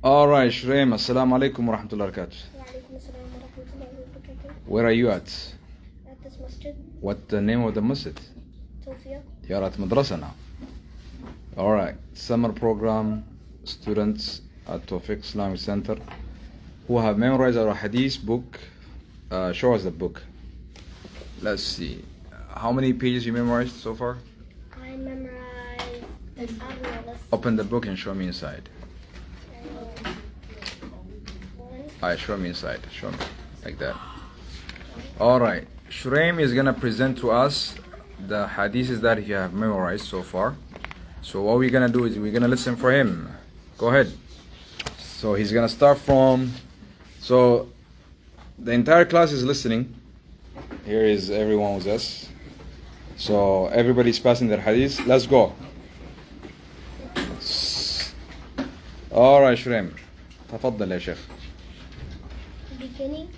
All right, Shreem, assalamu alaikum wa rahmatullahi wa barakatuh. وعليكم السلام ورحمة الله وبركاته. Where are you at? At this masjid, What the name of the masjid? Tawfiq. You're at madrasa now. All right, summer program students at Tawfiq Islamic Center who have memorized our hadith book. Show us the book. Let's see. How many pages you memorized so far? I memorized the Abdullah. Open the book and show me inside. One. Alright, show me inside. Show me. Like that. Alright. Shuraim is gonna present to us the hadiths that you have memorized so far. So what we're gonna do is we're gonna listen for him. Go ahead. So he's gonna start from, so the entire class is listening. Here is everyone with us. So everybody's passing their hadith. Let's go. Alright, Shuraim. تفضل يا شيخ. Beginning.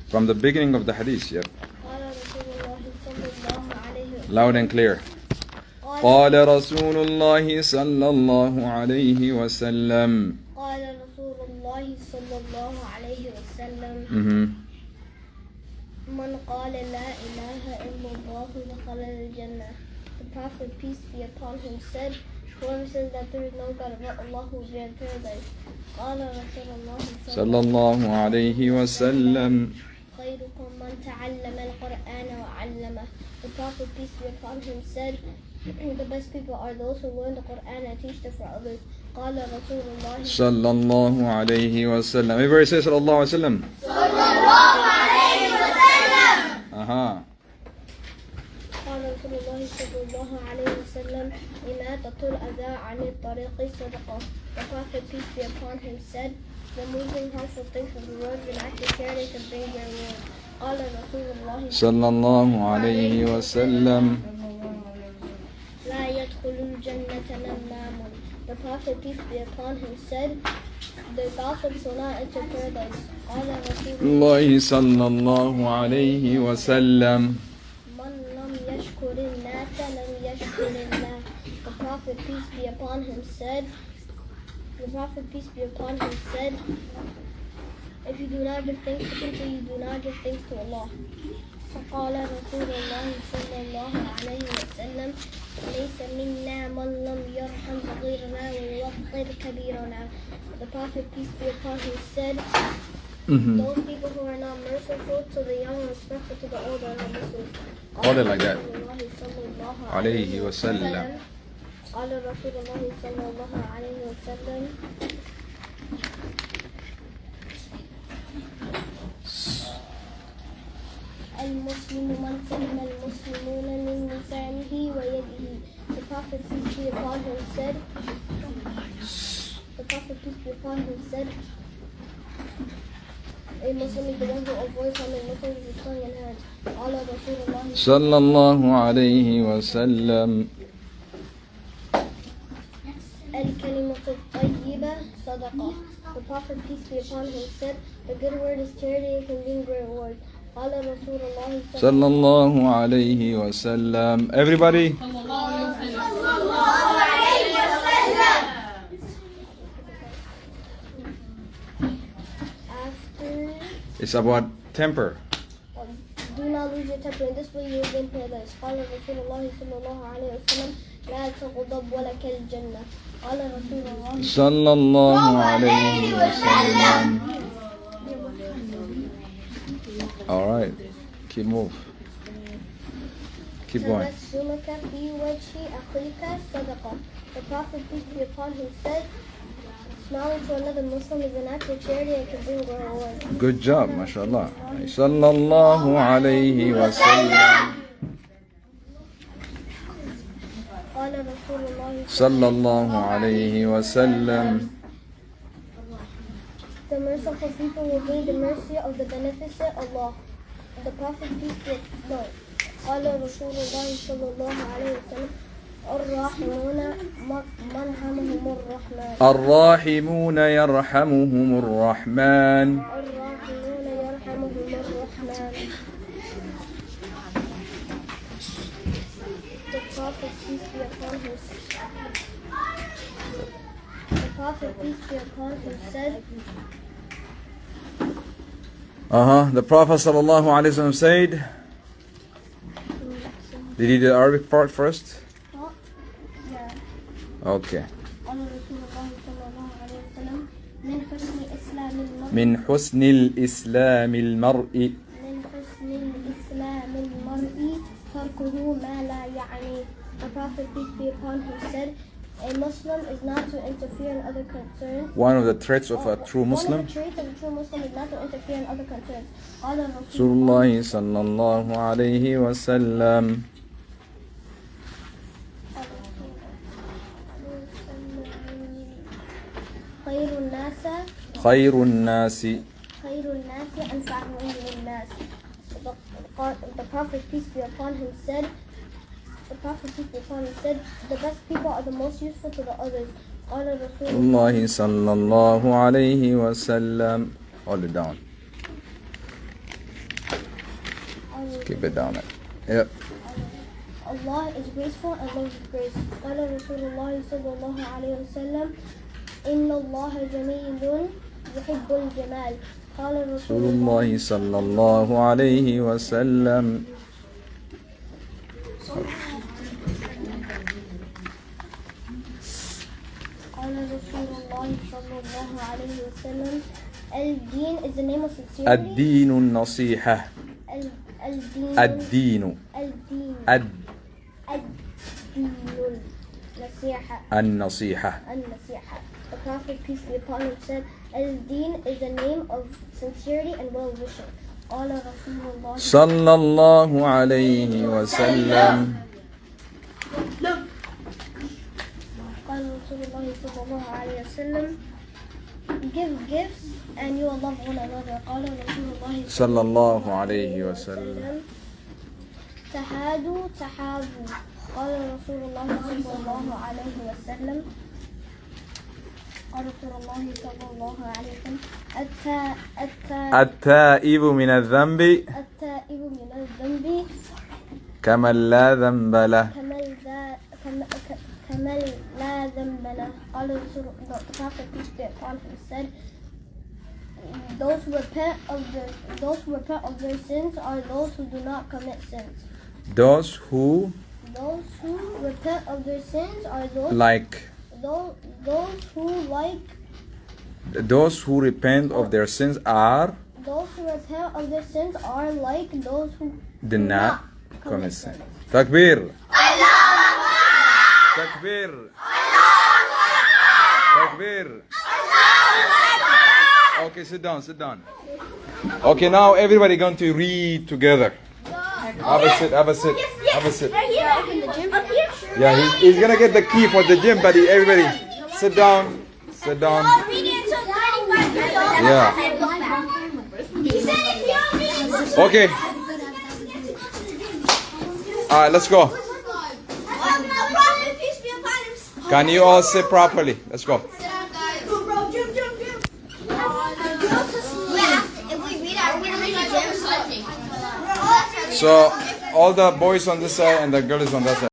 From the beginning of the hadith, yeah. قال رسول الله صلى الله عليه وسلم. Loud and clear. قال رسول الله صلى الله عليه وسلم. قال رسول الله صلى الله عليه وسلم. من قال لا إله إلا الله دخل الجنة. The Prophet, peace be upon him, said, whoever says that there is no God but Allah will be in paradise. قال رسول الله صلى الله عليه وسلم. خيركم من تعلم القرآن وعلمه. The Prophet, peace be upon him, said, the best people are those who learn the Quran and teach it for others. قال رسول الله صلى الله عليه وسلم. Everybody say صلى الله عليه وسلم. صلى الله عليه وسلم. قال رسول الله صلى الله عليه وسلم إماتة الأذى عن الطريق صدقة. The Prophet, peace be upon him, said, removing harmful things from the road and acting charity can bring their reward. قال رسول الله صلى الله عليه وسلم. لا يدخل الجنة نمام. The Prophet, peace be upon him, said, the gossips will not enter paradise. قال رسول الله صلى الله عليه وسلم. من لم يشكر الناس لم يشكر الله. The Prophet, peace be upon him, said, if you do not give thanks to people, you do not give thanks to Allah. فقال رسول الله صلى الله عليه وسلم ليس منا من لم يرحم صغيرنا ويوقر كبيرنا. The Prophet, peace be upon him, said, those people who are not merciful to the young and respectful to the old are not merciful. Hold it like that. صلى الله عليه وسلم. قال رسول الله صلى الله عليه وسلم المسلم من سلم المسلمون من لسانه ويده. The Prophet, peace be upon him, said, a Muslim is the one who avoids harming Muslims with his tongue and hands. قال رسول الله صلى الله عليه وسلم. الكلمة الطيبة صدقة. The Prophet, peace be upon him, said, the good word is charity and can bring great reward. قال رسول الله صلى الله عليه وسلم. Everybody. After, It's about temper. do not lose your temper, in this way you will gain paradise. قال رسول الله صلى الله عليه وسلم لا تغضب ولك الجنة. قال رسول الله صلى الله عليه وسلم. All right. Keep going. تبسمك في وجه أخيك صدقة. The Prophet, peace be upon him, said, smiling to another Muslim is an act of charity and can bring great reward. Good job, mashallah. صلى الله عليه وسلم. قال رسول الله صلى الله عليه وسلم. the merciful people will gain the mercy of the beneficent Allah. The Prophet, peace be upon him, قال رسول الله صلى الله عليه وسلم الراحمون مرحمهم الرحمن. الراحمون يرحمهم الرحمن. الراحمون يرحمهم الرحمن. The Prophet, peace be upon him, Prophet, peace be upon him, said, The Prophet sallallahu alaihi wasallam said, did he do the Arabic part first? oh, yeah. Okay. قال رسول الله صلى الله عليه وسلم من حسن إسلام المرء من حسن الإسلام المرء من حسن الإسلام المرء تركه ما لا يعنيه. The Prophet, peace be upon him, said, a Muslim is not to interfere in other concerns. One of the traits of a true One Muslim. of the traits of a true Muslim is not to interfere in other concerns. قال رسول الله صلى الله عليه وسلم خير الناس خير الناس أنفعهم للناس. The Prophet, peace be upon him, said, the best people are the most useful to the others. قال رسول الله صلى الله عليه وسلم. Hold it down. Keep it down. Yep. Allah is graceful and loves grace. قال رسول الله صلى الله عليه وسلم إن الله جميل يحب الجمال. قال رسول الله صلى الله عليه وسلم. قال رسول الله صلى الله عليه وسلم الدين is the name of sincerity. الدين النصيحة. الدين النصيحة. The Prophet, peace be upon him, said, Al-Din is the name of sincerity and well-wishing. قال رسول الله صلى الله عليه وسلم. قال رسول الله صلى الله عليه وسلم give gifts and you will love one another. قال رسول الله صلى الله عليه وسلم تهادوا تحابوا. قال رسول الله صلى الله عليه وسلم قال رسول الله صلى الله عليه وسلم التائب من الذنب كمن لا ذنب له. كمن لا ذنب له. قال رسول الله the Prophet, peace be upon him, said, those who repent of their sins are those who do not commit sins. Those who repent of their sins are those those who repent of their sins are like those who do not commit sin. Takbir. Takbir. Takbir. Okay, sit down. Okay, now everybody going to read together. Have a sit. Yeah, he's gonna get the key for the gym, buddy. Everybody, sit down. Yeah. Okay. All right, let's go. Can you all sit properly? Let's go. So all the boys on this side and the girls on that side.